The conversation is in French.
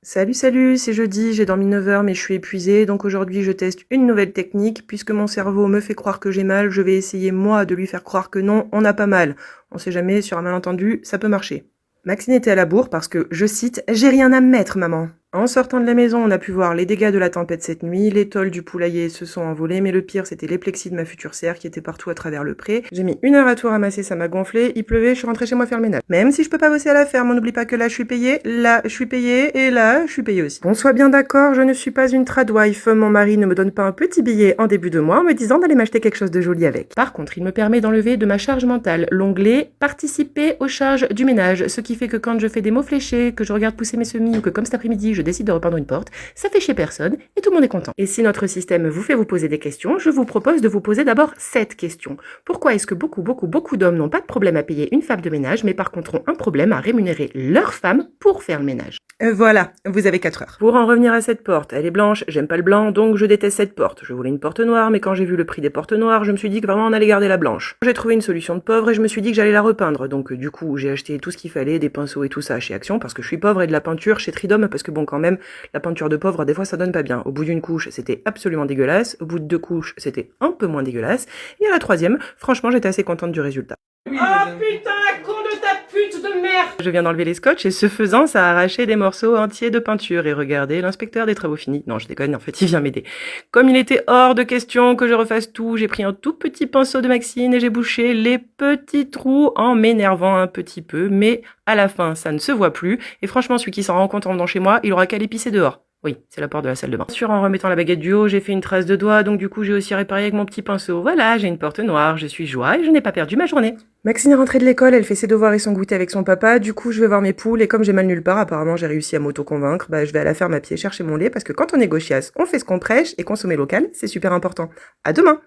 Salut, salut, c'est jeudi, j'ai dormi 9 heures mais je suis épuisée, donc aujourd'hui je teste une nouvelle technique. Puisque mon cerveau me fait croire que j'ai mal, je vais essayer moi de lui faire croire que non, on n'a pas mal. On sait jamais, sur un malentendu, ça peut marcher. Maxine était à la bourre parce que, je cite, « J'ai rien à me mettre, maman ». En sortant de la maison, on a pu voir les dégâts de la tempête cette nuit, les tôles du poulailler se sont envolées, mais le pire c'était les plexis de ma future serre qui étaient partout à travers le pré. J'ai mis 1 heure à tout ramasser, ça m'a gonflé, il pleuvait, je suis rentrée chez moi faire le ménage. Même si je peux pas bosser à la ferme, on n'oublie pas que là je suis payée, là je suis payée, et là je suis payée aussi. On soit bien d'accord, je ne suis pas une tradwife, mon mari ne me donne pas un petit billet en début de mois en me disant d'aller m'acheter quelque chose de joli avec. Par contre, il me permet d'enlever de ma charge mentale l'onglet « Participer aux charges du ménage », ce qui fait que quand je fais des mots fléchés, que je regarde pousser mes semis ou que comme cet après-midi je décide de repeindre une porte, ça fait chier personne et tout le monde est content. Et si notre système vous fait vous poser des questions, je vous propose de vous poser d'abord cette question. Pourquoi est-ce que beaucoup d'hommes n'ont pas de problème à payer une femme de ménage, mais par contre ont un problème à rémunérer leur femme pour faire le ménage? Voilà, vous avez 4 heures. Pour en revenir à cette porte, elle est blanche, j'aime pas le blanc, donc je déteste cette porte. Je voulais une porte noire, mais quand j'ai vu le prix des portes noires, je me suis dit que vraiment on allait garder la blanche. J'ai trouvé une solution de pauvre et je me suis dit que j'allais la repeindre, donc du coup j'ai acheté tout ce qu'il fallait, des pinceaux et tout ça chez Action, parce que je suis pauvre, et de la peinture chez Tridom, parce que bon quand même, la peinture de pauvre, des fois ça donne pas bien. Au bout d'une couche, c'était absolument dégueulasse, au bout de 2 couches, c'était un peu moins dégueulasse, et à la 3e, franchement j'étais assez contente du résultat. Ah putain, la con de ta pute de merde! Je viens d'enlever les scotch et ce faisant, ça a arraché des morceaux entiers de peinture. Et regardez, l'inspecteur des travaux finis. Non, je déconne, en fait, il vient m'aider. Comme il était hors de question que je refasse tout, j'ai pris un tout petit pinceau de Maxine et j'ai bouché les petits trous en m'énervant un petit peu. Mais à la fin, ça ne se voit plus. Et franchement, celui qui s'en rend compte en venant chez moi, il aura qu'à les pisser dehors. Oui, c'est la porte de la salle de bain. Bien sûr, en remettant la baguette du haut, j'ai fait une trace de doigt, donc du coup, j'ai aussi réparé avec mon petit pinceau. Voilà, j'ai une porte noire, je suis joie et je n'ai pas perdu ma journée. Maxine est rentrée de l'école, elle fait ses devoirs et son goûter avec son papa, du coup, je vais voir mes poules et comme j'ai mal nulle part, apparemment, j'ai réussi à m'auto-convaincre, je vais à la ferme à pied chercher mon lait parce que quand on est gauchias, on fait ce qu'on prêche et consommer local, c'est super important. À demain!